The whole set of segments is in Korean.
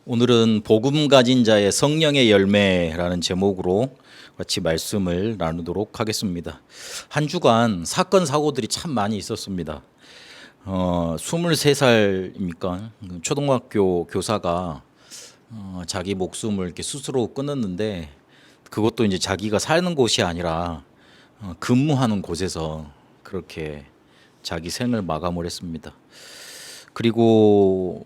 오늘은 복음 가진 자의 성령의 열매라는 제목으로 같이 말씀을 나누도록 하겠습니다. 한 주간 사건 사고들이 참 많이 있었습니다. 23살입니까? 초등학교 교사가 자기 목숨을 이렇게 스스로 끊었는데, 그것도 이제 자기가 사는 곳이 아니라 근무하는 곳에서 그렇게 자기 생을 마감을 했습니다. 그리고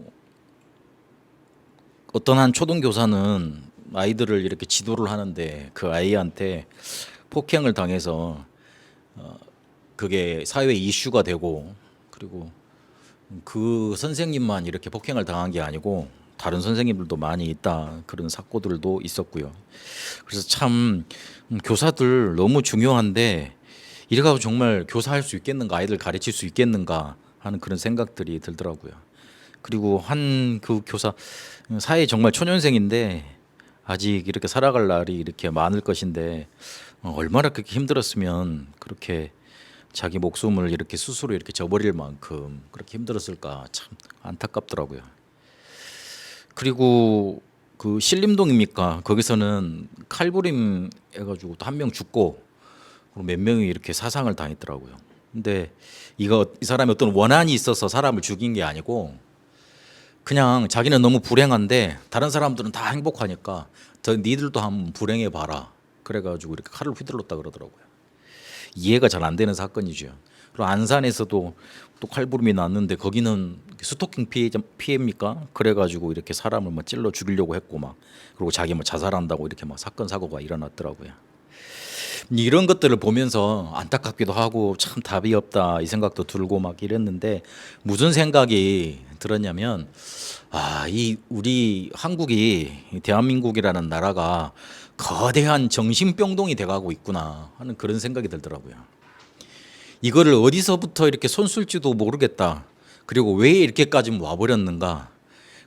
어떤 한 초등교사는 아이들을 이렇게 지도를 하는데 그 아이한테 폭행을 당해서 그게 사회 이슈가 되고, 그리고 그 선생님만 이렇게 폭행을 당한 게 아니고 다른 선생님들도 많이 있다, 그런 사고들도 있었고요. 그래서 참 교사들 너무 중요한데, 이래가지고 정말 교사할 수 있겠는가, 아이들 가르칠 수 있겠는가 하는 그런 생각들이 들더라고요. 그리고 한 그 교사, 사회 정말 초년생인데 아직 이렇게 살아갈 날이 이렇게 많을 것인데, 얼마나 그렇게 힘들었으면 그렇게 자기 목숨을 이렇게 스스로 이렇게 저버릴 만큼 그렇게 힘들었을까, 참 안타깝더라고요. 그리고 그 신림동입니까? 거기서는 칼부림 해가지고 또 한 명 죽고 몇 명이 이렇게 사상을 당했더라고요. 근데 이 사람이 어떤 원한이 있어서 사람을 죽인 게 아니고, 그냥 자기는 너무 불행한데 다른 사람들은 다 행복하니까 니들도 한번 불행해 봐라, 그래가지고 이렇게 칼을 휘둘렀다 그러더라고요. 이해가 잘 안 되는 사건이죠. 그리고 안산에서도 또 칼부림이 났는데, 거기는 스토킹 피해입니까? 그래가지고 이렇게 사람을 막 찔러 죽이려고 했고, 막 그리고 자기 뭐 자살한다고 이렇게 막 사건 사고가 일어났더라고요. 이런 것들을 보면서 안타깝기도 하고 참 답이 없다 이 생각도 들고 막 이랬는데, 무슨 생각이 들었냐면, 이 우리 한국이, 대한민국이라는 나라가 거대한 정신병동이 돼가고 있구나 하는 그런 생각이 들더라고요. 이거를 어디서부터 이렇게 손쓸지도 모르겠다. 그리고 왜 이렇게까지 와버렸는가.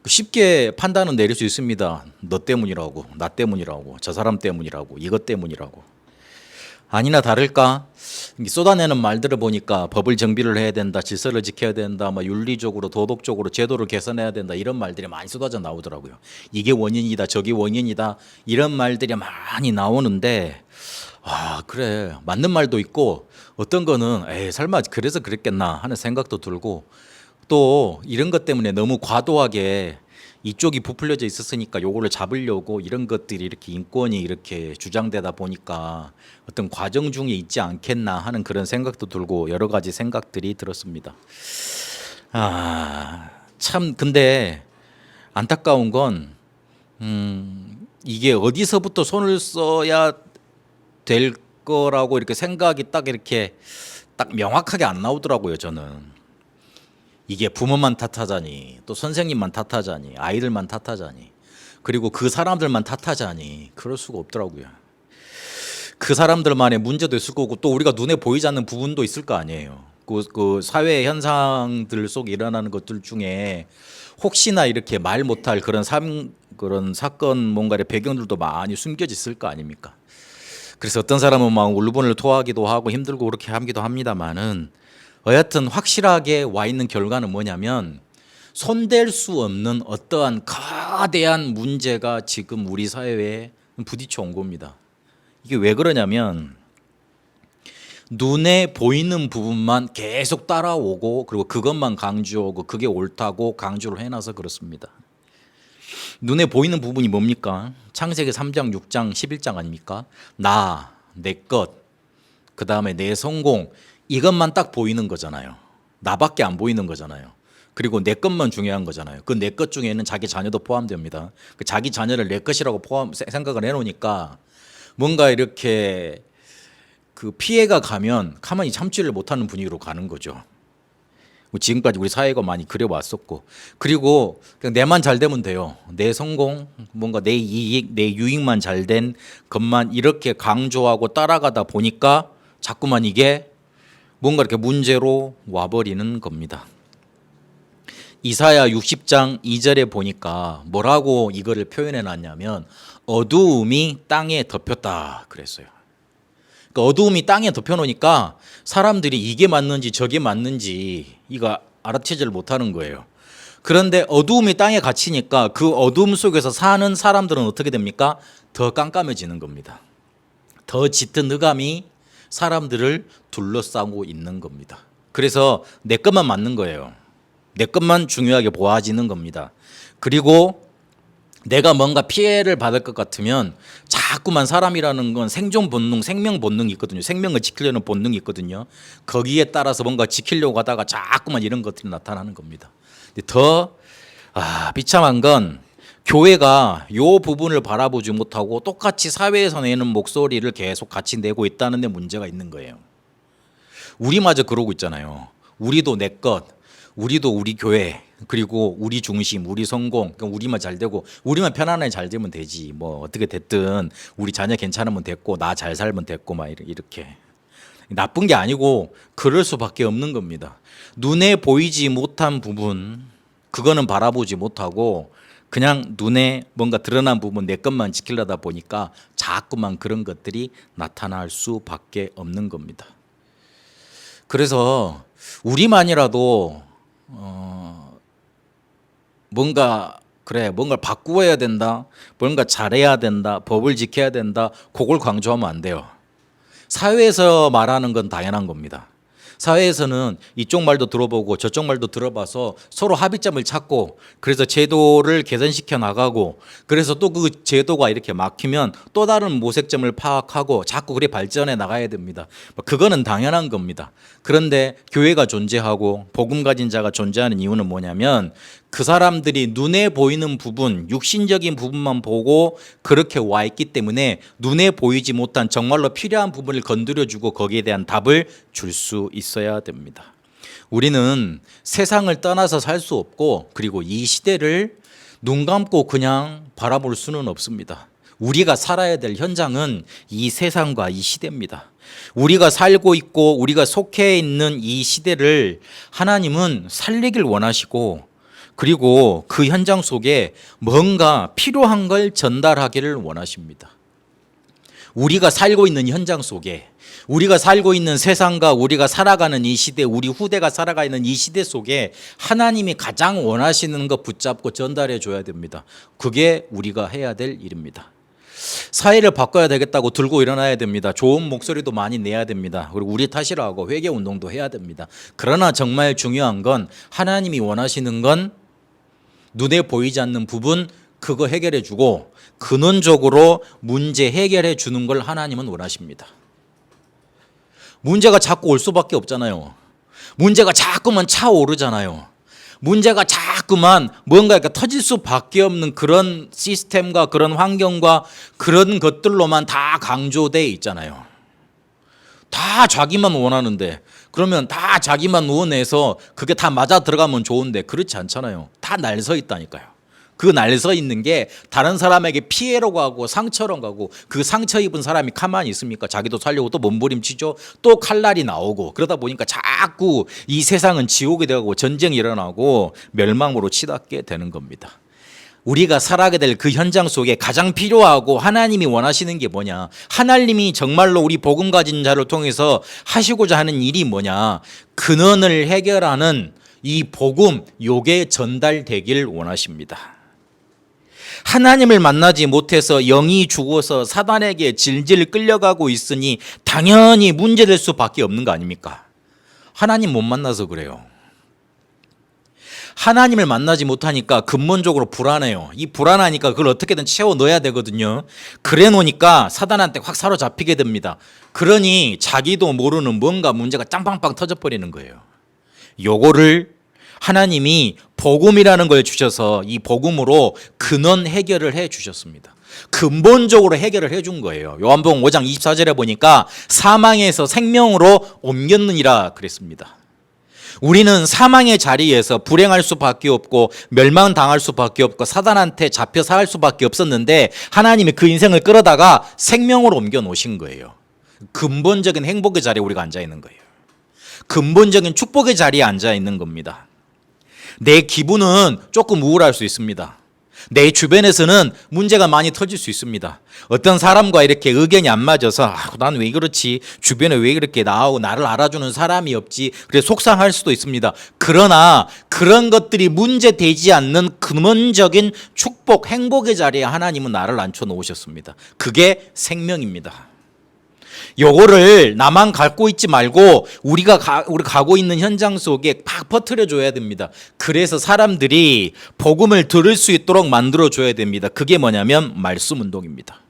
쉽게 판단은 내릴 수 있습니다. 너 때문이라고, 나 때문이라고, 저 사람 때문이라고, 이것 때문이라고. 아니나 다를까, 쏟아내는 말들을 보니까 법을 정비를 해야 된다, 질서를 지켜야 된다, 뭐 윤리적으로 도덕적으로 제도를 개선해야 된다, 이런 말들이 많이 쏟아져 나오더라고요. 이게 원인이다, 저게 원인이다, 이런 말들이 많이 나오는데, 그래, 맞는 말도 있고, 어떤 거는 에이 설마 그래서 그랬겠나 하는 생각도 들고, 또 이런 것 때문에 너무 과도하게 이쪽이 부풀려져 있었으니까 요거를 잡으려고 이런 것들이 이렇게 인권이 이렇게 주장되다 보니까 어떤 과정 중에 있지 않겠나 하는 그런 생각도 들고, 여러 가지 생각들이 들었습니다. 참 근데 안타까운 건, 이게 어디서부터 손을 써야 될 거라고 이렇게 생각이 딱 이렇게 딱 명확하게 안 나오더라고요. 저는 이게 부모만 탓하자니, 또 선생님만 탓하자니, 아이들만 탓하자니, 그리고 그 사람들만 탓하자니, 그럴 수가 없더라고요. 그 사람들만의 문제도 있을 거고, 또 우리가 눈에 보이지 않는 부분도 있을 거 아니에요. 그 사회 현상들 속에 일어나는 것들 중에 혹시나 이렇게 말 못할 그런 사건 뭔가의 배경들도 많이 숨겨져 있을 거 아닙니까? 그래서 어떤 사람은 막 울분을 토하기도 하고 힘들고 그렇게 하기도 합니다만은, 여하튼 확실하게 와 있는 결과는 뭐냐면, 손댈 수 없는 어떠한 거대한 문제가 지금 우리 사회에 부딪혀 온 겁니다. 이게 왜 그러냐면, 눈에 보이는 부분만 계속 따라오고, 그리고 그것만 강조하고 그게 옳다고 강조를 해놔서 그렇습니다. 눈에 보이는 부분이 뭡니까? 창세기 3장, 6장, 11장 아닙니까? 나, 내 것, 그 다음에 내 성공, 이것만 딱 보이는 거잖아요. 나밖에 안 보이는 거잖아요. 그리고 내 것만 중요한 거잖아요. 그 내 것 중에는 자기 자녀도 포함됩니다. 그 자기 자녀를 내 것이라고 생각을 해놓으니까, 뭔가 이렇게 그 피해가 가면 가만히 참지를 못하는 분위기로 가는 거죠. 지금까지 우리 사회가 많이 그래왔었고, 그리고 그냥 내만 잘 되면 돼요. 내 성공, 뭔가 내 이익, 내 유익만 잘 된 것만 이렇게 강조하고 따라가다 보니까 자꾸만 이게 뭔가 이렇게 문제로 와버리는 겁니다. 이사야 60장 2절에 보니까 뭐라고 이거를 표현해 놨냐면, 어두움이 땅에 덮였다 그랬어요. 그러니까 어두움이 땅에 덮여놓으니까 사람들이 이게 맞는지 저게 맞는지 이거 알아채지를 못하는 거예요. 그런데 어두움이 땅에 갇히니까 그 어두움 속에서 사는 사람들은 어떻게 됩니까? 더 깜깜해지는 겁니다. 더 짙은 흑암이 사람들을 둘러싸고 있는 겁니다. 그래서 내 것만 맞는 거예요. 내 것만 중요하게 보아지는 겁니다. 그리고 내가 뭔가 피해를 받을 것 같으면 자꾸만 사람이라는 건 생존 본능, 생명 본능이 있거든요. 생명을 지키려는 본능이 있거든요. 거기에 따라서 뭔가 지키려고 하다가 자꾸만 이런 것들이 나타나는 겁니다. 더 비참한 건 교회가 이 부분을 바라보지 못하고 똑같이 사회에서 내는 목소리를 계속 같이 내고 있다는 데 문제가 있는 거예요. 우리마저 그러고 있잖아요. 우리도 내 것, 우리도 우리 교회, 그리고 우리 중심, 우리 성공, 그러니까 우리만 잘 되고 우리만 편안하게 잘 되면 되지. 뭐 어떻게 됐든 우리 자녀 괜찮으면 됐고 나 잘 살면 됐고 막 이렇게. 나쁜 게 아니고 그럴 수밖에 없는 겁니다. 눈에 보이지 못한 부분, 그거는 바라보지 못하고 그냥 눈에 뭔가 드러난 부분 내 것만 지키려다 보니까 자꾸만 그런 것들이 나타날 수밖에 없는 겁니다. 그래서 우리만이라도 뭔가를 바꾸어야 된다, 뭔가 잘해야 된다, 법을 지켜야 된다, 그걸 강조하면 안 돼요. 사회에서 말하는 건 당연한 겁니다. 사회에서는 이쪽 말도 들어보고 저쪽 말도 들어봐서 서로 합의점을 찾고 그래서 제도를 개선시켜 나가고 그래서 또 그 제도가 이렇게 막히면 또 다른 모색점을 파악하고 자꾸 그래 발전해 나가야 됩니다. 그거는 당연한 겁니다. 그런데 교회가 존재하고 복음 가진 자가 존재하는 이유는 뭐냐면 그 사람들이 눈에 보이는 부분, 육신적인 부분만 보고 그렇게 와 있기 때문에 눈에 보이지 못한 정말로 필요한 부분을 건드려주고 거기에 대한 답을 줄 수 있어야 됩니다. 우리는 세상을 떠나서 살 수 없고 그리고 이 시대를 눈 감고 그냥 바라볼 수는 없습니다. 우리가 살아야 될 현장은 이 세상과 이 시대입니다. 우리가 살고 있고 우리가 속해 있는 이 시대를 하나님은 살리길 원하시고 그리고 그 현장 속에 뭔가 필요한 걸 전달하기를 원하십니다. 우리가 살고 있는 현장 속에 우리가 살고 있는 세상과 우리가 살아가는 이 시대, 우리 후대가 살아가는 이 시대 속에 하나님이 가장 원하시는 거 붙잡고 전달해 줘야 됩니다. 그게 우리가 해야 될 일입니다. 사회를 바꿔야 되겠다고 들고 일어나야 됩니다. 좋은 목소리도 많이 내야 됩니다. 그리고 우리 탓이라고 회개 운동도 해야 됩니다. 그러나 정말 중요한 건 하나님이 원하시는 건 눈에 보이지 않는 부분 그거 해결해 주고 근원적으로 문제 해결해 주는 걸 하나님은 원하십니다. 문제가 자꾸 올 수밖에 없잖아요. 문제가 자꾸만 차오르잖아요. 문제가 자꾸만 뭔가 이렇게 터질 수밖에 없는 그런 시스템과 그런 환경과 그런 것들로만 다 강조되어 있잖아요. 다 자기만 원하는데 그러면 다 자기만 원해서 그게 다 맞아 들어가면 좋은데 그렇지 않잖아요. 다 날 서 있다니까요. 그 날 서 있는 게 다른 사람에게 피해로 가고 상처로 가고 그 상처 입은 사람이 가만히 있습니까? 자기도 살려고 또 몸부림치죠. 또 칼날이 나오고 그러다 보니까 자꾸 이 세상은 지옥이 되고 전쟁이 일어나고 멸망으로 치닫게 되는 겁니다. 우리가 살아가게 될 그 현장 속에 가장 필요하고 하나님이 원하시는 게 뭐냐? 하나님이 정말로 우리 복음 가진 자를 통해서 하시고자 하는 일이 뭐냐? 근원을 해결하는 이 복음 요게 전달되길 원하십니다. 하나님을 만나지 못해서 영이 죽어서 사단에게 질질 끌려가고 있으니 당연히 문제될 수밖에 없는 거 아닙니까? 하나님 못 만나서 그래요. 하나님을 만나지 못하니까 근본적으로 불안해요. 이 불안하니까 그걸 어떻게든 채워 넣어야 되거든요. 그래 놓으니까 사단한테 확 사로잡히게 됩니다. 그러니 자기도 모르는 뭔가 문제가 짱빵빵 터져버리는 거예요. 요거를 하나님이 복음이라는 걸 주셔서 이 복음으로 근원 해결을 해 주셨습니다. 근본적으로 해결을 해 준 거예요. 요한복음 5장 24절에 보니까 사망에서 생명으로 옮겼느니라 그랬습니다. 우리는 사망의 자리에서 불행할 수밖에 없고 멸망당할 수밖에 없고 사단한테 잡혀 살 수밖에 없었는데 하나님이 그 인생을 끌어다가 생명으로 옮겨 놓으신 거예요. 근본적인 행복의 자리에 우리가 앉아 있는 거예요. 근본적인 축복의 자리에 앉아 있는 겁니다. 내 기분은 조금 우울할 수 있습니다. 내 주변에서는 문제가 많이 터질 수 있습니다. 어떤 사람과 이렇게 의견이 안 맞아서 난 왜 그렇지? 주변에 왜 이렇게 나를 알아주는 사람이 없지? 그래서 속상할 수도 있습니다. 그러나 그런 것들이 문제되지 않는 근원적인 축복, 행복의 자리에 하나님은 나를 앉혀 놓으셨습니다. 그게 생명입니다. 요거를 나만 갖고 있지 말고 우리가 가고 있는 현장 속에 팍 퍼뜨려 줘야 됩니다. 그래서 사람들이 복음을 들을 수 있도록 만들어 줘야 됩니다. 그게 뭐냐면 말씀 운동입니다.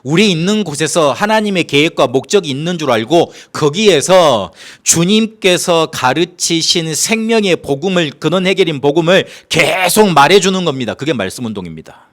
우리 있는 곳에서 하나님의 계획과 목적이 있는 줄 알고 거기에서 주님께서 가르치신 생명의 복음을, 근원 해결인 복음을 계속 말해주는 겁니다. 그게 말씀 운동입니다.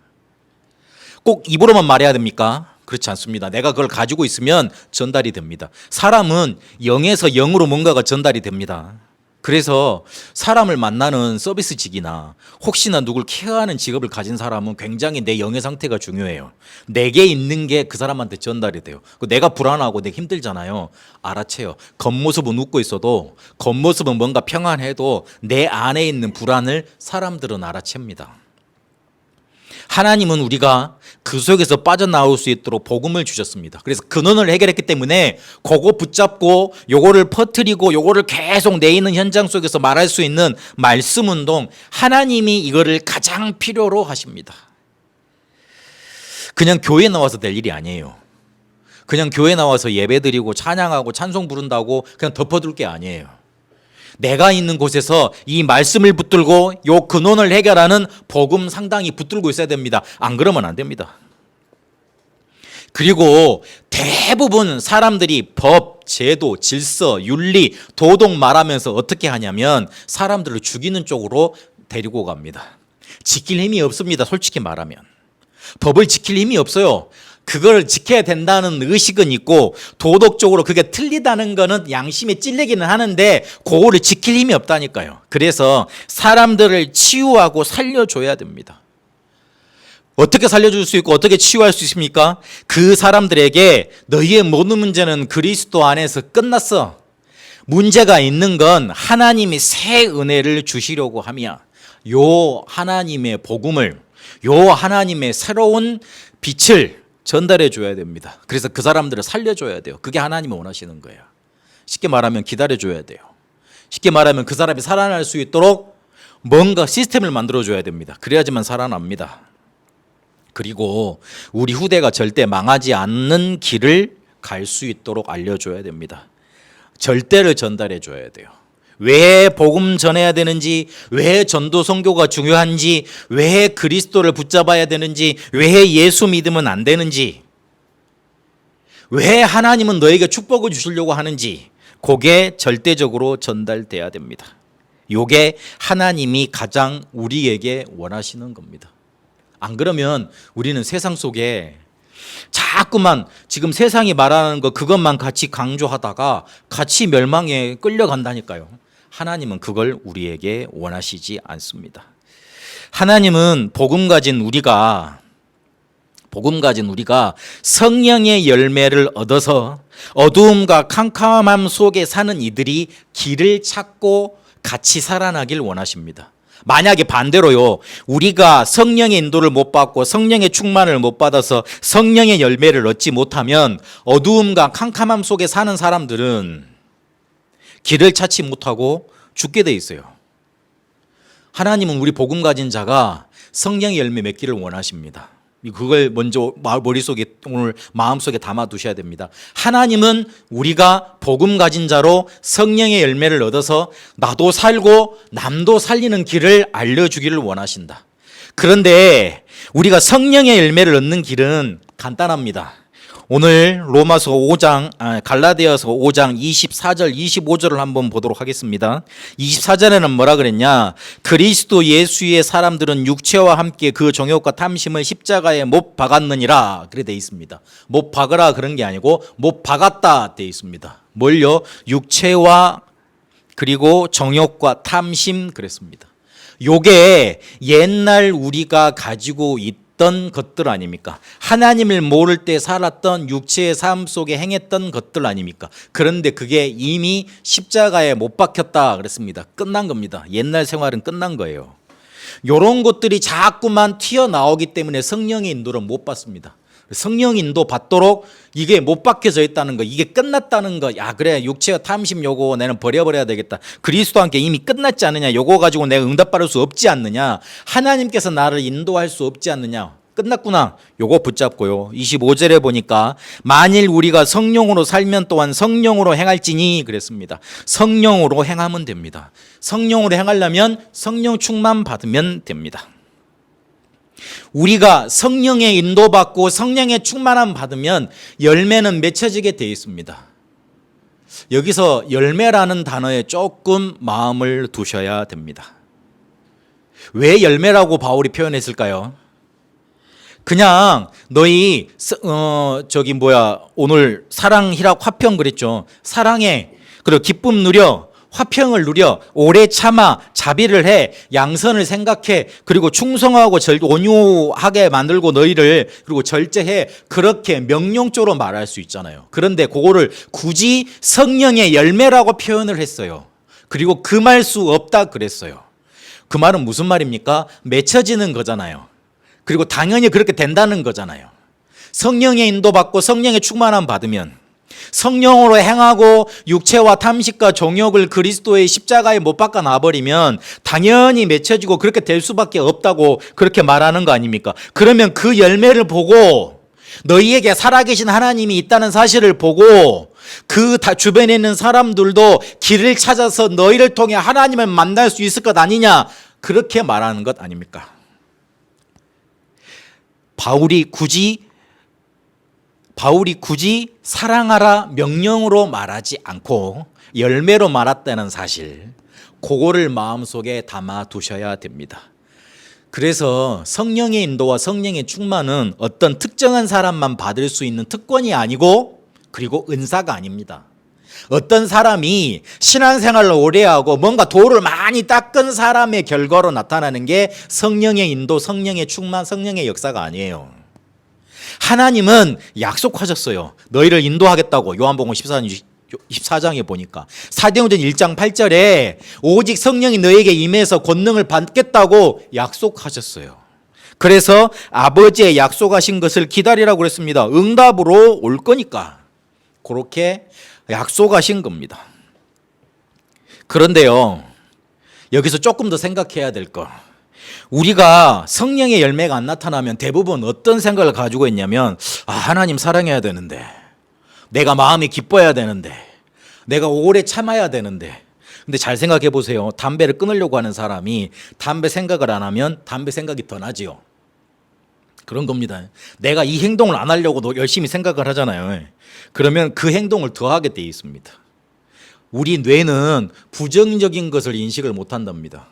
꼭 입으로만 말해야 됩니까? 그렇지 않습니다. 내가 그걸 가지고 있으면 전달이 됩니다. 사람은 영에서 영으로 뭔가가 전달이 됩니다. 그래서 사람을 만나는 서비스직이나 혹시나 누굴 케어하는 직업을 가진 사람은 굉장히 내 영의 상태가 중요해요. 내게 있는 게 그 사람한테 전달이 돼요. 내가 불안하고 내가 힘들잖아요. 알아채요. 겉모습은 웃고 있어도, 겉모습은 뭔가 평안해도 내 안에 있는 불안을 사람들은 알아챕니다. 하나님은 우리가 그 속에서 빠져나올 수 있도록 복음을 주셨습니다. 그래서 근원을 해결했기 때문에 그거 붙잡고 요거를 퍼뜨리고 요거를 계속 내 있는 현장 속에서 말할 수 있는 말씀 운동, 하나님이 이거를 가장 필요로 하십니다. 그냥 교회 나와서 될 일이 아니에요. 그냥 교회 나와서 예배드리고 찬양하고 찬송 부른다고 그냥 덮어둘 게 아니에요. 내가 있는 곳에서 이 말씀을 붙들고 요 근원을 해결하는 복음 상당히 붙들고 있어야 됩니다. 안 그러면 안 됩니다. 그리고 대부분 사람들이 법, 제도, 질서, 윤리, 도덕 말하면서 어떻게 하냐면 사람들을 죽이는 쪽으로 데리고 갑니다. 지킬 힘이 없습니다. 솔직히 말하면. 법을 지킬 힘이 없어요. 그걸 지켜야 된다는 의식은 있고 도덕적으로 그게 틀리다는 거는 양심에 찔리기는 하는데 그거를 지킬 힘이 없다니까요. 그래서 사람들을 치유하고 살려줘야 됩니다. 어떻게 살려줄 수 있고 어떻게 치유할 수 있습니까? 그 사람들에게 너희의 모든 문제는 그리스도 안에서 끝났어. 문제가 있는 건 하나님이 새 은혜를 주시려고 하며 요 하나님의 복음을, 요 하나님의 새로운 빛을 전달해 줘야 됩니다. 그래서 그 사람들을 살려줘야 돼요. 그게 하나님이 원하시는 거예요. 쉽게 말하면 기다려 줘야 돼요. 쉽게 말하면 그 사람이 살아날 수 있도록 뭔가 시스템을 만들어 줘야 됩니다. 그래야지만 살아납니다. 그리고 우리 후대가 절대 망하지 않는 길을 갈 수 있도록 알려줘야 됩니다. 절대를 전달해 줘야 돼요. 왜 복음 전해야 되는지, 왜 전도 선교가 중요한지, 왜 그리스도를 붙잡아야 되는지, 왜 예수 믿으면 안 되는지, 왜 하나님은 너에게 축복을 주시려고 하는지 그게 절대적으로 전달돼야 됩니다. 이게 하나님이 가장 우리에게 원하시는 겁니다. 안 그러면 우리는 세상 속에 자꾸만 지금 세상이 말하는 거 그것만 같이 강조하다가 같이 멸망에 끌려간다니까요. 하나님은 그걸 우리에게 원하시지 않습니다. 하나님은 복음 가진 우리가 성령의 열매를 얻어서 어두움과 캄캄함 속에 사는 이들이 길을 찾고 같이 살아나길 원하십니다. 만약에 반대로요, 우리가 성령의 인도를 못 받고 성령의 충만을 못 받아서 성령의 열매를 얻지 못하면 어두움과 캄캄함 속에 사는 사람들은 길을 찾지 못하고 죽게 돼 있어요. 하나님은 우리 복음 가진 자가 성령의 열매 맺기를 원하십니다. 그걸 먼저 머릿속에, 오늘 마음속에 담아 두셔야 됩니다. 하나님은 우리가 복음 가진 자로 성령의 열매를 얻어서 나도 살고 남도 살리는 길을 알려주기를 원하신다. 그런데 우리가 성령의 열매를 얻는 길은 간단합니다. 오늘 로마서 5장, 갈라디아서 5장 24절 25절을 한번 보도록 하겠습니다. 24절에는 뭐라 그랬냐? 그리스도 예수의 사람들은 육체와 함께 그 정욕과 탐심을 십자가에 못 박았느니라. 그래 돼 있습니다. 못 박으라 그런 게 아니고 못 박았다 돼 있습니다. 뭘요? 육체와 그리고 정욕과 탐심 그랬습니다. 요게 옛날 우리가 가지고 있던 것들 아닙니까? 하나님을 모를 때 살았던 육체의 삶 속에 행했던 것들 아닙니까? 그런데 그게 이미 십자가에 못 박혔다 그랬습니다. 끝난 겁니다. 옛날 생활은 끝난 거예요. 이런 것들이 자꾸만 튀어나오기 때문에 성령의 인도를 못 받습니다. 성령 인도 받도록 이게 못 박혀져 있다는 거, 이게 끝났다는 거. 야, 그래, 육체와 탐심 요거 내는 버려버려야 되겠다. 그리스도와 함께 이미 끝났지 않느냐. 요거 가지고 내가 응답받을 수 없지 않느냐. 하나님께서 나를 인도할 수 없지 않느냐. 끝났구나. 요거 붙잡고요. 25절에 보니까 만일 우리가 성령으로 살면 또한 성령으로 행할지니 그랬습니다. 성령으로 행하면 됩니다. 성령으로 행하려면 성령 충만 받으면 됩니다. 우리가 성령의 인도받고 성령의 충만함 받으면 열매는 맺혀지게 되어 있습니다. 여기서 열매라는 단어에 조금 마음을 두셔야 됩니다. 왜 열매라고 바울이 표현했을까요? 그냥 너희 오늘 사랑 희락 화평 그랬죠. 사랑해, 그리고 기쁨 누려, 화평을 누려, 오래 참아, 자비를 해, 양선을 생각해, 그리고 충성하고 온유하게 만들고 너희를 그리고 절제해. 그렇게 명령적으로 말할 수 있잖아요. 그런데 그거를 굳이 성령의 열매라고 표현을 했어요. 그리고 금할 수 없다 그랬어요. 그 말은 무슨 말입니까? 맺혀지는 거잖아요. 그리고 당연히 그렇게 된다는 거잖아요. 성령의 인도받고 성령의 충만함 받으면, 성령으로 행하고 육체와 탐식과 정욕을 그리스도의 십자가에 못 박아 놔버리면 당연히 맺혀지고 그렇게 될 수밖에 없다고 그렇게 말하는 거 아닙니까? 그러면 그 열매를 보고 너희에게 살아계신 하나님이 있다는 사실을 보고 그 주변에 있는 사람들도 길을 찾아서 너희를 통해 하나님을 만날 수 있을 것 아니냐, 그렇게 말하는 것 아닙니까? 바울이 굳이 사랑하라 명령으로 말하지 않고 열매로 말했다는 사실, 그거를 마음속에 담아 두셔야 됩니다. 그래서 성령의 인도와 성령의 충만은 어떤 특정한 사람만 받을 수 있는 특권이 아니고, 그리고 은사가 아닙니다. 어떤 사람이 신앙생활을 오래 하고 뭔가 도를 많이 닦은 사람의 결과로 나타나는 게 성령의 인도, 성령의 충만, 성령의 역사가 아니에요. 하나님은 약속하셨어요. 너희를 인도하겠다고. 요한복음 14장에 보니까 사도행전 1장 8절에 오직 성령이 너에게 임해서 권능을 받겠다고 약속하셨어요. 그래서 아버지의 약속하신 것을 기다리라고 그랬습니다. 응답으로 올 거니까 그렇게 약속하신 겁니다. 그런데요, 여기서 조금 더 생각해야 될 거, 우리가 성령의 열매가 안 나타나면 대부분 어떤 생각을 가지고 있냐면, 하나님 사랑해야 되는데, 내가 마음이 기뻐야 되는데, 내가 오래 참아야 되는데. 근데 잘 생각해 보세요. 담배를 끊으려고 하는 사람이 담배 생각을 안 하면 담배 생각이 더 나지요. 그런 겁니다. 내가 이 행동을 안 하려고 열심히 생각을 하잖아요. 그러면 그 행동을 더 하게 돼 있습니다. 우리 뇌는 부정적인 것을 인식을 못 한답니다.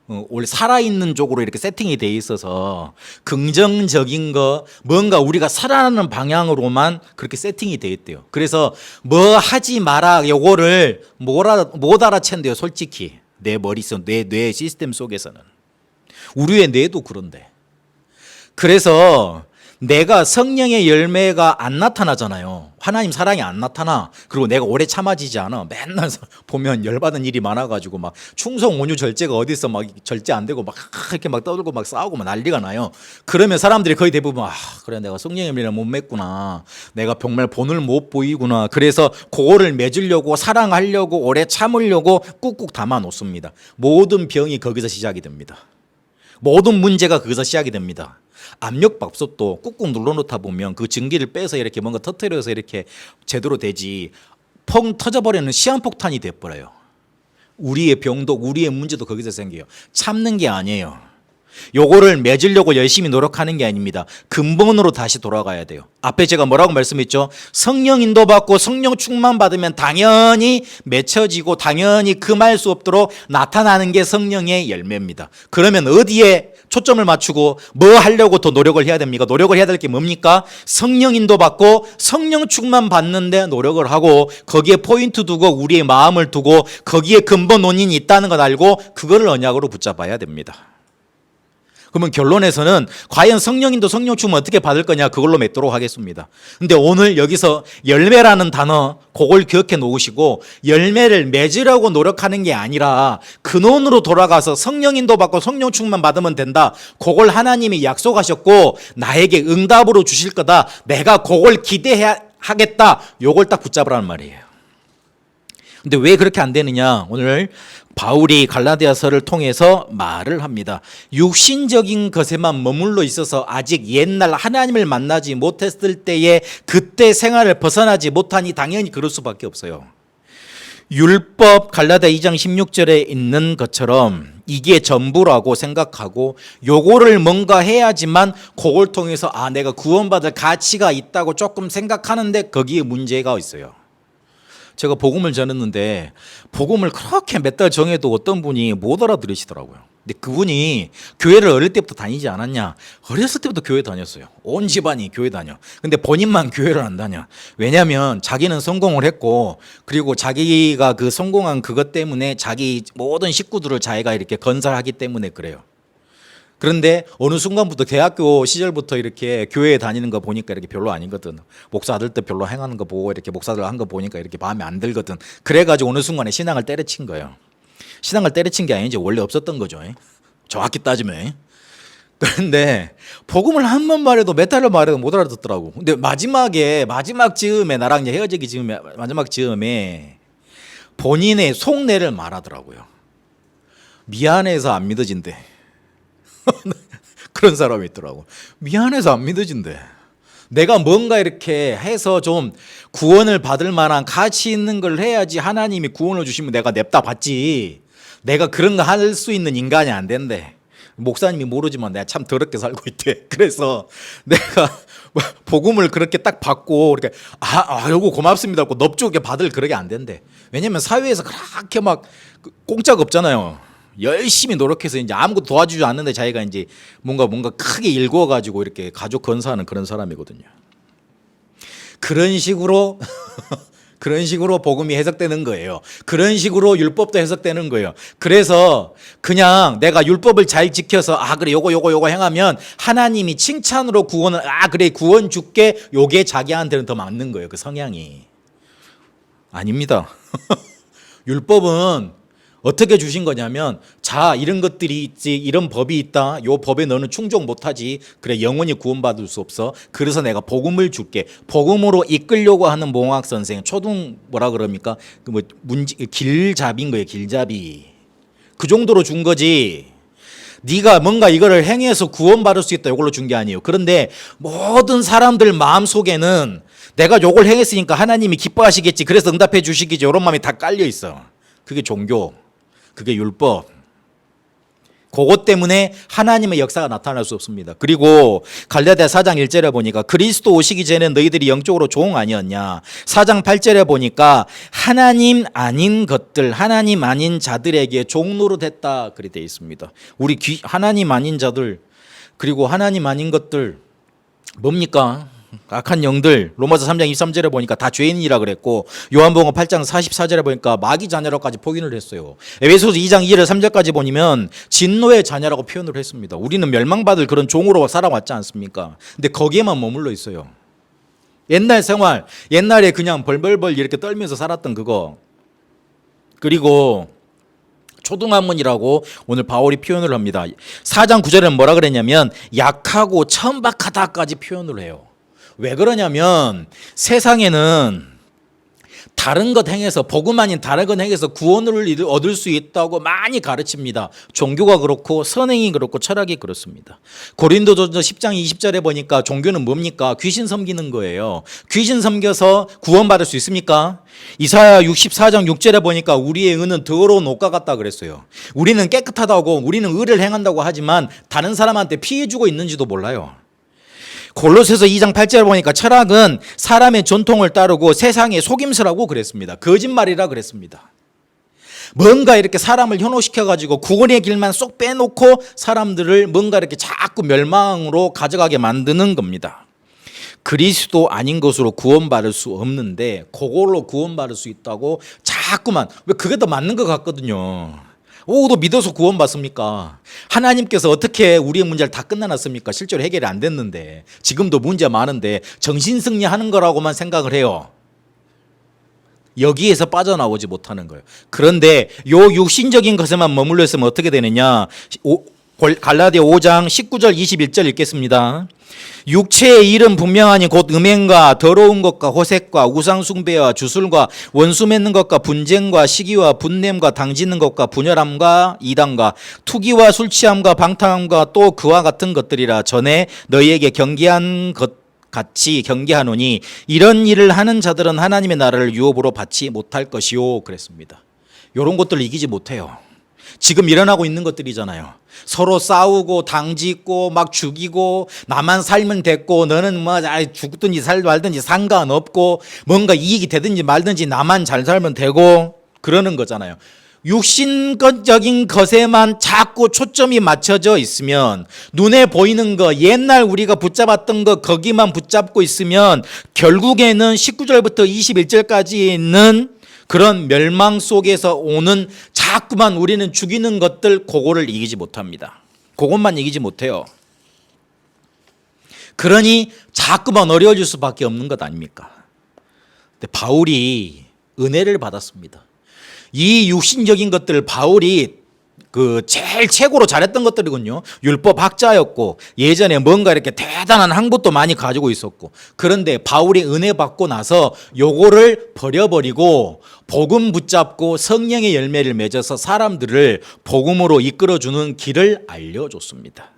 원래 살아있는 쪽으로 이렇게 세팅이 돼 있어서 긍정적인 거, 뭔가 우리가 살아나는 방향으로만 그렇게 세팅이 돼 있대요. 그래서 뭐 하지 마라 요거를 못 알아챈대요. 솔직히 내 머릿속, 뇌 시스템 속에서는. 우리의 뇌도 그런데. 그래서 내가 성령의 열매가 안 나타나잖아요. 하나님 사랑이 안 나타나. 그리고 내가 오래 참아지지 않아. 맨날 보면 열받은 일이 많아가지고 막 충성 온유 절제가 어디서 막 절제 안 되고 막 이렇게 막 떠들고 막 싸우고 막 난리가 나요. 그러면 사람들이 거의 대부분 그래, 내가 성령의 열매를 못 맺구나. 내가 정말 본을 못 보이구나. 그래서 그거를 맺으려고, 사랑하려고, 오래 참으려고 꾹꾹 담아 놓습니다. 모든 병이 거기서 시작이 됩니다. 모든 문제가 거기서 시작이 됩니다. 압력밥솥도 꾹꾹 눌러놓다 보면 그 증기를 빼서 이렇게 뭔가 터뜨려서 이렇게 제대로 되지, 펑 터져버리는 시한폭탄이 돼버려요. 우리의 병도, 우리의 문제도 거기서 생겨요. 참는 게 아니에요. 요거를 맺으려고 열심히 노력하는 게 아닙니다. 근본으로 다시 돌아가야 돼요. 앞에 제가 뭐라고 말씀했죠? 성령 인도받고 성령 충만 받으면 당연히 맺혀지고 당연히 금할 수 없도록 나타나는 게 성령의 열매입니다. 그러면 어디에 초점을 맞추고 뭐 하려고 더 노력을 해야 됩니까? 노력을 해야 될 게 뭡니까? 성령 인도받고 성령 충만 받는데 노력을 하고, 거기에 포인트 두고 우리의 마음을 두고 거기에 근본 원인이 있다는 걸 알고 그거를 언약으로 붙잡아야 됩니다. 그러면 결론에서는 과연 성령인도 성령 충만 어떻게 받을 거냐 그걸로 맺도록 하겠습니다. 근데 오늘 여기서 열매라는 단어 그걸 기억해 놓으시고 열매를 맺으려고 노력하는 게 아니라 근원으로 돌아가서 성령인도 받고 성령 충만 받으면 된다. 그걸 하나님이 약속하셨고 나에게 응답으로 주실 거다. 내가 그걸 기대해야 하겠다. 요걸 딱 붙잡으라는 말이에요. 근데 왜 그렇게 안 되느냐? 오늘 바울이 갈라디아서를 통해서 말을 합니다. 육신적인 것에만 머물러 있어서 아직 옛날 하나님을 만나지 못했을 때에 그때 생활을 벗어나지 못하니 당연히 그럴 수밖에 없어요. 율법 갈라디아 2장 16절에 있는 것처럼 이게 전부라고 생각하고 요거를 뭔가 해야지만 그걸 통해서 내가 구원받을 가치가 있다고 조금 생각하는데 거기에 문제가 있어요. 제가 복음을 전했는데 복음을 그렇게 몇 달 정해도 어떤 분이 못 알아들으시더라고요. 근데 그분이 교회를 어릴 때부터 다니지 않았냐? 어렸을 때부터 교회 다녔어요. 온 집안이 교회 다녀. 근데 본인만 교회를 안 다녀. 왜냐하면 자기는 성공을 했고 그리고 자기가 그 성공한 그것 때문에 자기 모든 식구들을 자기가 이렇게 건설하기 때문에 그래요. 그런데 어느 순간부터 대학교 시절부터 이렇게 교회에 다니는 거 보니까 이렇게 별로 아니거든. 목사 아들 때 별로 행하는 거 보고 이렇게 목사들 한 거 보니까 이렇게 마음에 안 들거든. 그래가지고 어느 순간에 신앙을 때려친 거예요. 신앙을 때려친 게 아니지 원래 없었던 거죠. 정확히 따지면. 그런데 복음을 한 번 말해도 몇 달을 말해도 못 알아듣더라고. 근데 마지막 즈음에 나랑 이제 헤어지기 즈음에 마지막 즈음에 본인의 속내를 말하더라고요. 미안해서 안 믿어진대. 그런 사람이 있더라고. 미안해서 안 믿어진대. 내가 뭔가 이렇게 해서 좀 구원을 받을 만한 가치 있는 걸 해야지 하나님이 구원을 주시면 내가 냅다 받지. 내가 그런 거 할 수 있는 인간이 안 된대. 목사님이 모르지만 내가 참 더럽게 살고 있대. 그래서 내가 복음을 그렇게 딱 받고 이렇게 요거 고맙습니다 하고 넙죽게 받을 그러게 안 된대. 왜냐면 사회에서 그렇게 막 공짜가 없잖아요. 열심히 노력해서 이제 아무것도 도와주지 않는데 자기가 이제 뭔가 크게 일구어 가지고 이렇게 가족 건사하는 그런 사람이거든요. 그런 식으로 복음이 해석되는 거예요. 그런 식으로 율법도 해석되는 거예요. 그래서 그냥 내가 율법을 잘 지켜서 그래 요거 행하면 하나님이 칭찬으로 구원을 그래 구원 줄게 요게 자기한테는 더 맞는 거예요. 그 성향이. 아닙니다. 율법은 어떻게 주신 거냐면 이런 것들이 있지 이런 법이 있다. 요 법에 너는 충족 못하지. 그래 영원히 구원받을 수 없어. 그래서 내가 복음을 줄게. 복음으로 이끌려고 하는 몽학 선생 초등 뭐라 그럽니까? 길잡이인 거예요. 길잡이. 그 정도로 준 거지. 네가 뭔가 이거를 행해서 구원받을 수 있다. 이걸로 준 게 아니에요. 그런데 모든 사람들 마음속에는 내가 요걸 행했으니까 하나님이 기뻐하시겠지. 그래서 응답해 주시겠지. 이런 마음이 다 깔려 있어. 그게 종교. 그게 율법. 그것 때문에 하나님의 역사가 나타날 수 없습니다. 그리고 갈라디아 4장 1절에 보니까 그리스도 오시기 전에 너희들이 영적으로 종 아니었냐. 4장 8절에 보니까 하나님 아닌 것들, 하나님 아닌 자들에게 종로로 됐다. 그리 되어 있습니다. 우리 하나님 아닌 자들 그리고 하나님 아닌 것들 뭡니까? 악한 영들. 로마서 3장 23절에 보니까 다 죄인이라 그랬고 요한복음 8장 44절에 보니까 마귀 자녀라고까지 표현을 했어요. 에베소서 2장 2절 3절까지 보면 진노의 자녀라고 표현을 했습니다. 우리는 멸망받을 그런 종으로 살아왔지 않습니까? 근데 거기에만 머물러 있어요. 옛날 생활, 옛날에 그냥 벌벌벌 이렇게 떨면서 살았던 그거. 그리고 초등학문이라고 오늘 바울이 표현을 합니다. 4장 9절에는 뭐라 그랬냐면 약하고 천박하다까지 표현을 해요. 왜 그러냐면 세상에는 다른 것 행해서 복음 아닌 다른 것 행해서 구원을 얻을 수 있다고 많이 가르칩니다. 종교가 그렇고 선행이 그렇고 철학이 그렇습니다. 고린도전서 10장 20절에 보니까 종교는 뭡니까? 귀신 섬기는 거예요. 귀신 섬겨서 구원받을 수 있습니까? 이사야 64장 6절에 보니까 우리의 의는 더러운 옷과 같다 그랬어요. 우리는 깨끗하다고 우리는 의를 행한다고 하지만 다른 사람한테 피해 주고 있는지도 몰라요. 골로새서 2장 8절에 보니까 철학은 사람의 전통을 따르고 세상의 속임수라고 그랬습니다. 거짓말이라 그랬습니다. 뭔가 이렇게 사람을 현혹시켜가지고 구원의 길만 쏙 빼놓고 사람들을 뭔가 이렇게 자꾸 멸망으로 가져가게 만드는 겁니다. 그리스도 아닌 것으로 구원받을 수 없는데 그걸로 구원받을 수 있다고 자꾸만 왜 그게 더 맞는 것 같거든요. 또 믿어서 구원받습니까? 하나님께서 어떻게 우리의 문제를 다 끝내놨습니까? 실제로 해결이 안 됐는데, 지금도 문제 많은데 정신승리하는 거라고만 생각을 해요. 여기에서 빠져나오지 못하는 거예요. 그런데 요 육신적인 것에만 머물러 있으면 어떻게 되느냐? 갈라디아 5장 19절 21절 읽겠습니다. 육체의 일은 분명하니 곧 음행과 더러운 것과 호색과 우상숭배와 주술과 원수 맺는 것과 분쟁과 시기와 분냄과 당짓는 것과 분열함과 이단과 투기와 술취함과 방탕함과 또 그와 같은 것들이라. 전에 너희에게 경계한 것 같이 경계하노니 이런 일을 하는 자들은 하나님의 나라를 유업으로 받지 못할 것이요 그랬습니다. 이런 것들을 이기지 못해요. 지금 일어나고 있는 것들이잖아요. 서로 싸우고 당짓고 막 죽이고 나만 살면 됐고 너는 뭐 죽든지 말든지 상관없고 뭔가 이익이 되든지 말든지 나만 잘 살면 되고 그러는 거잖아요. 육신적인 것에만 자꾸 초점이 맞춰져 있으면, 눈에 보이는 거, 옛날 우리가 붙잡았던 거 거기만 붙잡고 있으면 결국에는 19절부터 21절까지 있는 그런 멸망 속에서 오는 자꾸만 우리는 죽이는 것들, 그거를 이기지 못합니다. 그것만 이기지 못해요. 그러니 자꾸만 어려워질 수밖에 없는 것 아닙니까? 근데 바울이 은혜를 받았습니다. 이 육신적인 것들, 바울이 제일 최고로 잘했던 것들이군요. 율법 학자였고 예전에 뭔가 이렇게 대단한 학문도 많이 가지고 있었고, 그런데 바울이 은혜 받고 나서 요거를 버려버리고 복음 붙잡고 성령의 열매를 맺어서 사람들을 복음으로 이끌어주는 길을 알려줬습니다.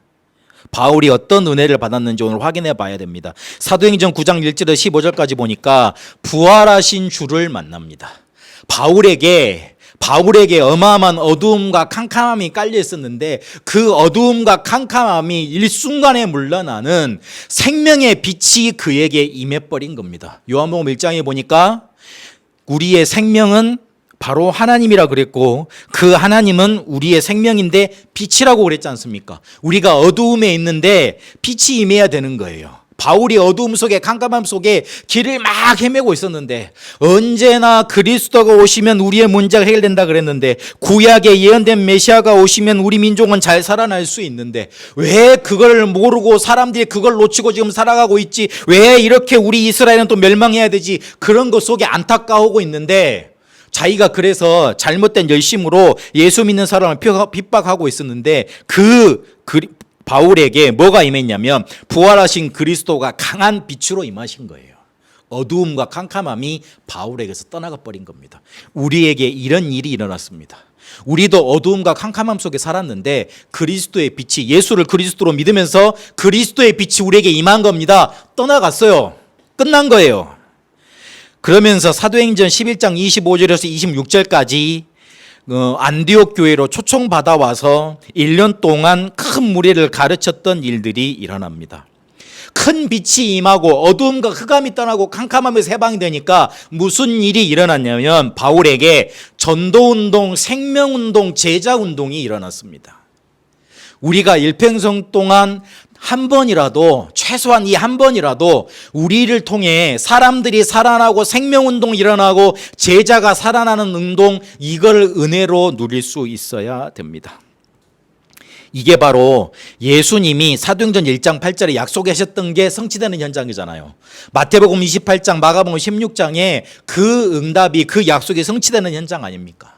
바울이 어떤 은혜를 받았는지 오늘 확인해 봐야 됩니다. 사도행전 9장 1절에서 15절까지 보니까 부활하신 주를 만납니다. 바울에게 어마어마한 어두움과 캄캄함이 깔려 있었는데 그 어두움과 캄캄함이 일순간에 물러나는 생명의 빛이 그에게 임해버린 겁니다. 요한복음 1장에 보니까 우리의 생명은 바로 하나님이라 그랬고 그 하나님은 우리의 생명인데 빛이라고 그랬지 않습니까? 우리가 어두움에 있는데 빛이 임해야 되는 거예요. 바울이 어두움 속에 캄캄함 속에 길을 막 헤매고 있었는데 언제나 그리스도가 오시면 우리의 문제가 해결된다 그랬는데, 구약에 예언된 메시아가 오시면 우리 민족은 잘 살아날 수 있는데 왜 그걸 모르고 사람들이 그걸 놓치고 지금 살아가고 있지? 왜 이렇게 우리 이스라엘은 또 멸망해야 되지? 그런 것 속에 안타까워하고 있는데, 자기가 그래서 잘못된 열심으로 예수 믿는 사람을 핍박하고 있었는데 바울에게 뭐가 임했냐면 부활하신 그리스도가 강한 빛으로 임하신 거예요. 어두움과 캄캄함이 바울에게서 떠나가 버린 겁니다. 우리에게 이런 일이 일어났습니다. 우리도 어두움과 캄캄함 속에 살았는데 그리스도의 빛이, 예수를 그리스도로 믿으면서 그리스도의 빛이 우리에게 임한 겁니다. 떠나갔어요. 끝난 거예요. 그러면서 사도행전 11장 25절에서 26절까지 안디옥 교회로 초청받아 와서 1년 동안 큰 무리를 가르쳤던 일들이 일어납니다. 큰 빛이 임하고 어두움과 흑암이 떠나고 캄캄함에서 해방이 되니까 무슨 일이 일어났냐면 바울에게 전도운동, 생명운동, 제자운동이 일어났습니다. 우리가 일평생 동안 한 번이라도, 최소한 이 한 번이라도 우리를 통해 사람들이 살아나고 생명운동이 일어나고 제자가 살아나는 운동, 이걸 은혜로 누릴 수 있어야 됩니다. 이게 바로 예수님이 사도행전 1장 8절에 약속하셨던 게 성취되는 현장이잖아요. 마태복음 28장, 마가복음 16장에 그 응답이, 그 약속이 성취되는 현장 아닙니까?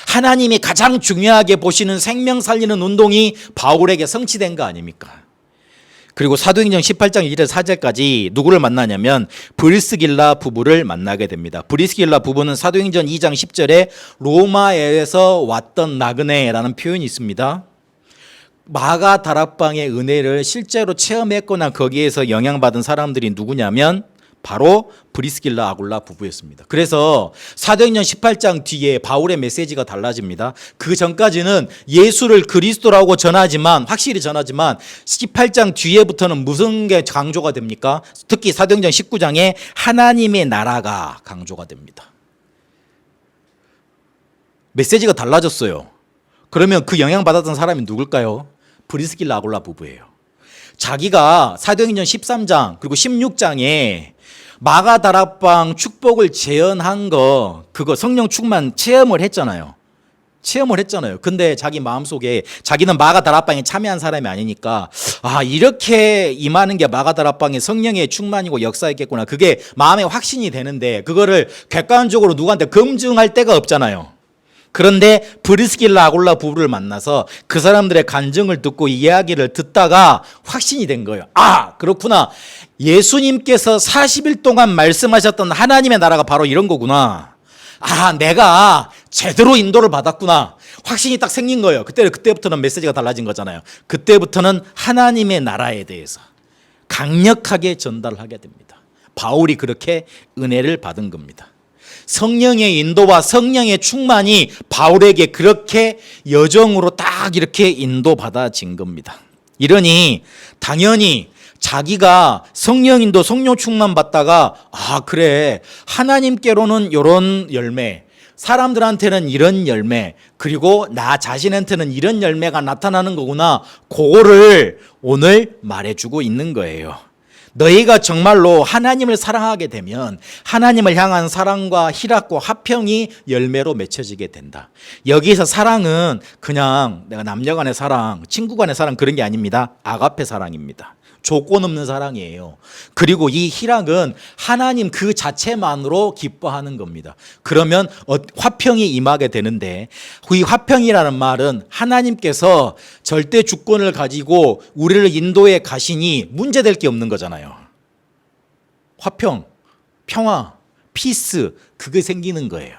하나님이 가장 중요하게 보시는 생명 살리는 운동이 바울에게 성취된 거 아닙니까? 그리고 사도행전 18장 1절에서 4절까지 누구를 만나냐면 브리스길라 부부를 만나게 됩니다. 브리스길라 부부는 사도행전 2장 10절에 로마에서 왔던 나그네라는 표현이 있습니다. 마가 다락방의 은혜를 실제로 체험했거나 거기에서 영향받은 사람들이 누구냐면 바로 브리스길라 아굴라 부부였습니다. 그래서 사도행전 18장 뒤에 바울의 메시지가 달라집니다. 그 전까지는 예수를 그리스도라고 전하지만, 확실히 전하지만 18장 뒤에부터는 무슨 게 강조가 됩니까? 특히 사도행전 19장에 하나님의 나라가 강조가 됩니다. 메시지가 달라졌어요. 그러면 그 영향받았던 사람이 누굴까요? 브리스길라 아굴라 부부예요. 자기가 사도행전 13장 그리고 16장에 마가다락방 축복을 재현한 거, 그거 성령 충만 체험을 했잖아요. 체험을 했잖아요. 근데 자기 마음속에 자기는 마가다락방에 참여한 사람이 아니니까 이렇게 임하는 게 마가다락방의 성령의 충만이고 역사였겠구나. 그게 마음에 확신이 되는데 그거를 객관적으로 누구한테 검증할 데가 없잖아요. 그런데 브리스길라 아굴라 부부를 만나서 그 사람들의 간증을 듣고 이야기를 듣다가 확신이 된 거예요. 그렇구나. 예수님께서 40일 동안 말씀하셨던 하나님의 나라가 바로 이런 거구나. 내가 제대로 인도를 받았구나. 확신이 딱 생긴 거예요. 그때부터는 메시지가 달라진 거잖아요. 그때부터는 하나님의 나라에 대해서 강력하게 전달하게 됩니다. 바울이 그렇게 은혜를 받은 겁니다. 성령의 인도와 성령의 충만이 바울에게 그렇게 여정으로 딱 이렇게 인도받아진 겁니다. 이러니 당연히 자기가 성령 인도, 성령 충만 받다가 그래, 하나님께로는 이런 열매, 사람들한테는 이런 열매, 그리고 나 자신한테는 이런 열매가 나타나는 거구나. 그거를 오늘 말해주고 있는 거예요. 너희가 정말로 하나님을 사랑하게 되면 하나님을 향한 사랑과 희락과 화평이 열매로 맺혀지게 된다. 여기서 사랑은 그냥 내가 남녀 간의 사랑, 친구 간의 사랑 그런 게 아닙니다. 아가페 사랑입니다. 조건 없는 사랑이에요. 그리고 이 희락은 하나님 그 자체만으로 기뻐하는 겁니다. 그러면 화평이 임하게 되는데, 이 화평이라는 말은 하나님께서 절대 주권을 가지고 우리를 인도해 가시니 문제될 게 없는 거잖아요. 화평, 평화, 피스, 그게 생기는 거예요.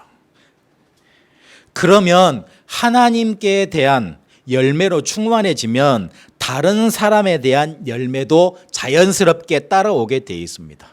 그러면 하나님께 대한 열매로 충만해지면 다른 사람에 대한 열매도 자연스럽게 따라오게 되어 있습니다.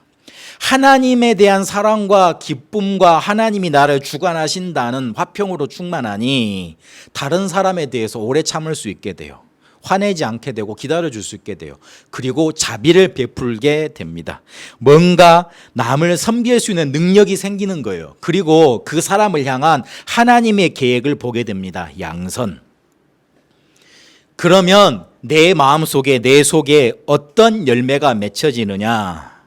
하나님에 대한 사랑과 기쁨과 하나님이 나를 주관하신다는 화평으로 충만하니 다른 사람에 대해서 오래 참을 수 있게 돼요. 화내지 않게 되고 기다려줄 수 있게 돼요. 그리고 자비를 베풀게 됩니다. 뭔가 남을 섬길 수 있는 능력이 생기는 거예요. 그리고 그 사람을 향한 하나님의 계획을 보게 됩니다. 양선. 그러면 내 마음속에, 내 속에 어떤 열매가 맺혀지느냐?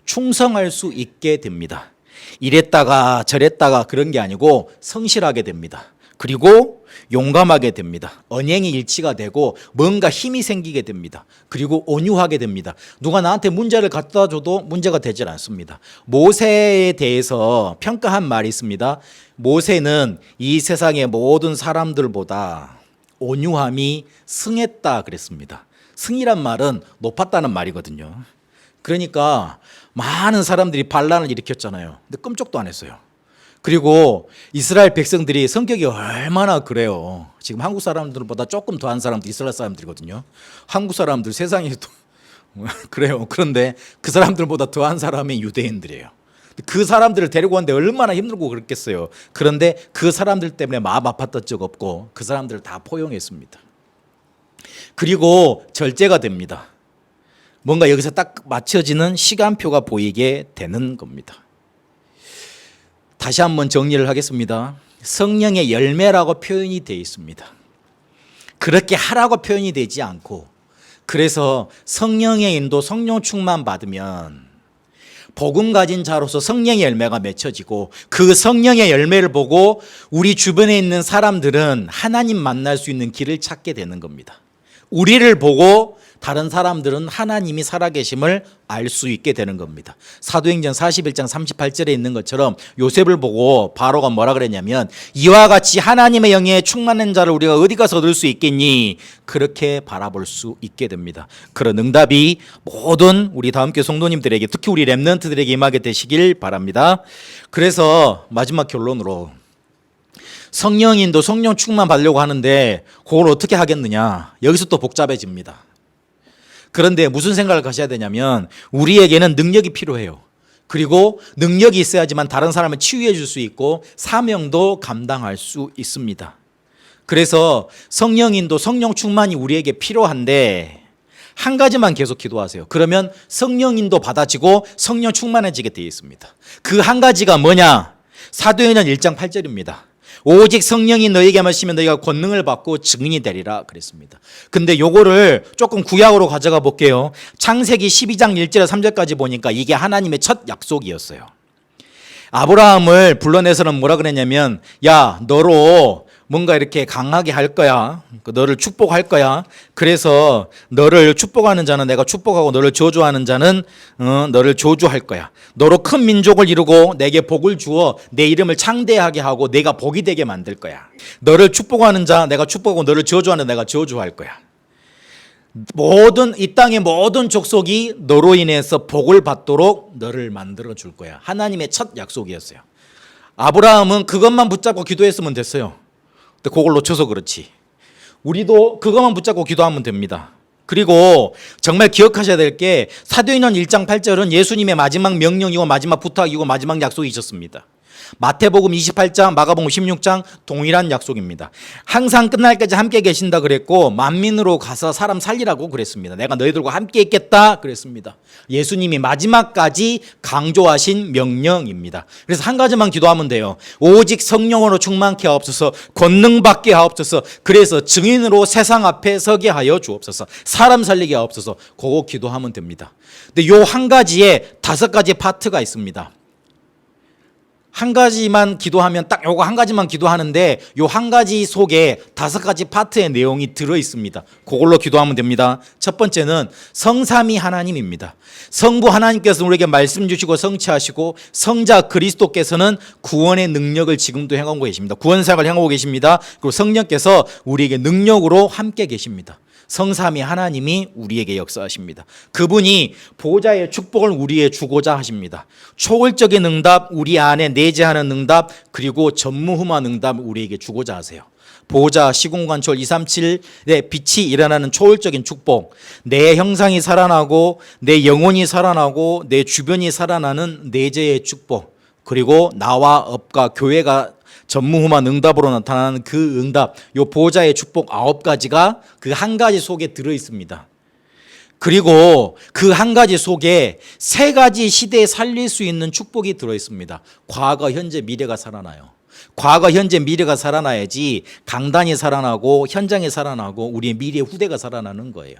충성할 수 있게 됩니다. 이랬다가 저랬다가 그런 게 아니고 성실하게 됩니다. 그리고 용감하게 됩니다. 언행이 일치가 되고 뭔가 힘이 생기게 됩니다. 그리고 온유하게 됩니다. 누가 나한테 문제를 갖다 줘도 문제가 되질 않습니다. 모세에 대해서 평가한 말이 있습니다. 모세는 이 세상의 모든 사람들보다 온유함이 승했다 그랬습니다. 승이란 말은 높았다는 말이거든요. 그러니까 많은 사람들이 반란을 일으켰잖아요. 근데 끔찍도 안 했어요. 그리고 이스라엘 백성들이 성격이 얼마나 그래요. 지금 한국 사람들보다 조금 더한 사람도 이스라엘 사람들이거든요. 한국 사람들 세상에도 그래요. 그런데 그 사람들보다 더한 사람이 유대인들이에요. 그 사람들을 데리고 왔는데 얼마나 힘들고 그랬겠어요. 그런데 그 사람들 때문에 마음 아팠던 적 없고 그 사람들을 다 포용했습니다. 그리고 절제가 됩니다. 뭔가 여기서 딱 맞춰지는 시간표가 보이게 되는 겁니다. 다시 한번 정리를 하겠습니다. 성령의 열매라고 표현이 되어 있습니다. 그렇게 하라고 표현이 되지 않고, 그래서 성령의 인도, 성령 충만 받으면 복음 가진 자로서 성령의 열매가 맺혀지고, 그 성령의 열매를 보고 우리 주변에 있는 사람들은 하나님 만날 수 있는 길을 찾게 되는 겁니다. 우리를 보고 다른 사람들은 하나님이 살아계심을 알 수 있게 되는 겁니다. 사도행전 41장 38절에 있는 것처럼 요셉을 보고 바로가 뭐라 그랬냐면, 이와 같이 하나님의 영에 충만한 자를 우리가 어디 가서 얻을 수 있겠니? 그렇게 바라볼 수 있게 됩니다. 그런 응답이 모든 우리 다음교회 성도님들에게, 특히 우리 렘넌트들에게 임하게 되시길 바랍니다. 그래서 마지막 결론으로, 성령인도 성령 충만 받으려고 하는데 그걸 어떻게 하겠느냐? 여기서 또 복잡해집니다. 그런데 무슨 생각을 가셔야 되냐면, 우리에게는 능력이 필요해요. 그리고 능력이 있어야지만 다른 사람을 치유해 줄 수 있고 사명도 감당할 수 있습니다. 그래서 성령인도 성령 충만이 우리에게 필요한데 한 가지만 계속 기도하세요. 그러면 성령인도 받아지고 성령 충만해지게 되어 있습니다. 그 한 가지가 뭐냐? 사도행전 1장 8절입니다. 오직 성령이 너희에게 마시면 너희가 권능을 받고 증인이 되리라 그랬습니다. 근데 요거를 조금 구약으로 가져가 볼게요. 창세기 12장 1절에서 3절까지 보니까 이게 하나님의 첫 약속이었어요. 아브라함을 불러내서는 뭐라 그랬냐면, 야, 너로 뭔가 이렇게 강하게 할 거야. 너를 축복할 거야. 그래서 너를 축복하는 자는 내가 축복하고 너를 저주하는 자는 너를 저주할 거야. 너로 큰 민족을 이루고 내게 복을 주어 내 이름을 창대하게 하고 내가 복이 되게 만들 거야. 너를 축복하는 자 내가 축복하고 너를 저주하는 내가 저주할 거야. 모든 이 땅의 모든 족속이 너로 인해서 복을 받도록 너를 만들어 줄 거야. 하나님의 첫 약속이었어요. 아브라함은 그것만 붙잡고 기도했으면 됐어요. 근데 그걸 놓쳐서 그렇지. 우리도 그것만 붙잡고 기도하면 됩니다. 그리고 정말 기억하셔야 될 게 사도행전 1장 8절은 예수님의 마지막 명령이고 마지막 부탁이고 마지막 약속이셨습니다. 마태복음 28장, 마가복음 16장 동일한 약속입니다. 항상 끝날까지 함께 계신다 그랬고 만민으로 가서 사람 살리라고 그랬습니다. 내가 너희들과 함께 있겠다 그랬습니다. 예수님이 마지막까지 강조하신 명령입니다. 그래서 한 가지만 기도하면 돼요. 오직 성령으로 충만케 하옵소서, 권능 받게 하옵소서, 그래서 증인으로 세상 앞에 서게 하여 주옵소서, 사람 살리게 하옵소서. 그거 기도하면 됩니다. 근데 요 한 가지에 5가지 파트가 있습니다. 한 가지만 기도하면 딱 요거 한 가지만 기도하는데 요 한 가지 속에 5가지 파트의 내용이 들어 있습니다. 그걸로 기도하면 됩니다. 첫 번째는 성삼위 하나님입니다. 성부 하나님께서 우리에게 말씀 주시고 성취하시고 성자 그리스도께서는 구원의 능력을 지금도 행하고 계십니다. 구원사역을 행하고 계십니다. 그리고 성령께서 우리에게 능력으로 함께 계십니다. 성삼위 하나님이 우리에게 역사하십니다. 그분이 보호자의 축복을 우리에게 주고자 하십니다. 초월적인 응답, 우리 안에 내재하는 응답, 그리고 전무후무한 응답 우리에게 주고자 하세요. 보호자 시공간초월 237의 빛이 일어나는 초월적인 축복, 내 형상이 살아나고 내 영혼이 살아나고 내 주변이 살아나는 내재의 축복, 그리고 나와 업과 교회가 전무후무한 응답으로 나타나는 그 응답, 요 보호자의 축복 9가지가 그 한 가지 속에 들어 있습니다. 그리고 그 한 가지 속에 3가지 시대에 살릴 수 있는 축복이 들어 있습니다. 과거, 현재, 미래가 살아나요. 과거, 현재, 미래가 살아나야지 강단이 살아나고 현장이 살아나고 우리의 미래 후대가 살아나는 거예요.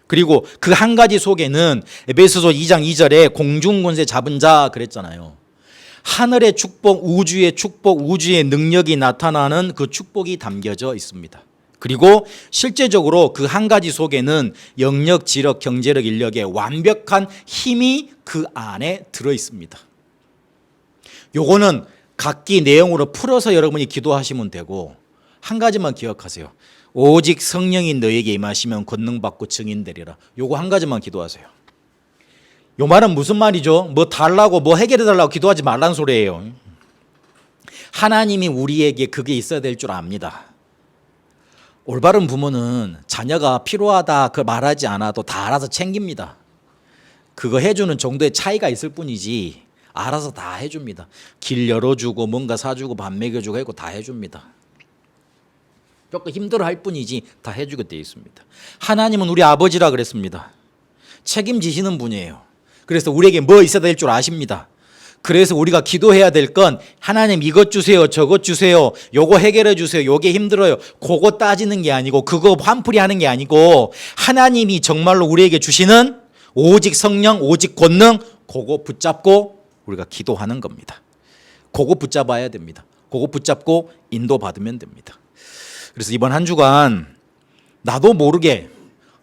그리고 그 한 가지 속에는 에베소서 2장 2절에 공중권세 잡은 자 그랬잖아요. 하늘의 축복, 우주의 능력이 나타나는 그 축복이 담겨져 있습니다. 그리고 실제적으로 그 한 가지 속에는 영력, 지력, 경제력, 인력의 완벽한 힘이 그 안에 들어 있습니다. 요거는 각기 내용으로 풀어서 여러분이 기도하시면 되고, 한 가지만 기억하세요. 오직 성령이 너에게 임하시면 권능 받고 증인 되리라. 요거 한 가지만 기도하세요. 요 말은 무슨 말이죠? 뭐 달라고 뭐 해결해 달라고 기도하지 말란 소리예요. 하나님이 우리에게 그게 있어야 될 줄 압니다. 올바른 부모는 자녀가 필요하다 그 말하지 않아도 다 알아서 챙깁니다. 그거 해주는 정도의 차이가 있을 뿐이지 알아서 다 해줍니다. 길 열어주고 뭔가 사주고 밥 먹여주고 하고 다 해줍니다. 조금 힘들어할 뿐이지 다 해주게 되어 있습니다. 하나님은 우리 아버지라 그랬습니다. 책임지시는 분이에요. 그래서 우리에게 뭐 있어야 될 줄 아십니다. 그래서 우리가 기도해야 될 건 하나님 이것 주세요, 저것 주세요, 요거 해결해 주세요, 요게 힘들어요, 그거 따지는 게 아니고 그거 환풀이 하는 게 아니고 하나님이 정말로 우리에게 주시는 오직 성령, 오직 권능, 그거 붙잡고 우리가 기도하는 겁니다. 그거 붙잡아야 됩니다. 그거 붙잡고 인도받으면 됩니다. 그래서 이번 한 주간 나도 모르게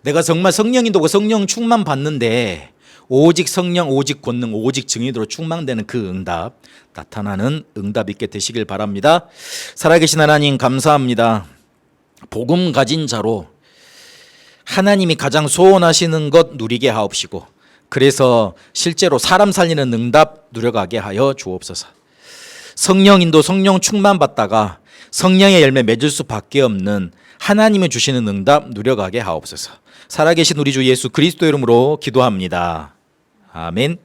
내가 정말 성령인도고 성령 충만 받는데 오직 성령, 오직 권능, 오직 증인으로 충만되는 그 응답, 나타나는 응답 있게 되시길 바랍니다. 살아계신 하나님 감사합니다. 복음 가진 자로 하나님이 가장 소원하시는 것 누리게 하옵시고, 그래서 실제로 사람 살리는 응답 누려가게 하여 주옵소서. 성령인도 성령 충만 받다가 성령의 열매 맺을 수밖에 없는 하나님이 주시는 응답 누려가게 하옵소서. 살아계신 우리 주 예수 그리스도 이름으로 기도합니다. 아멘.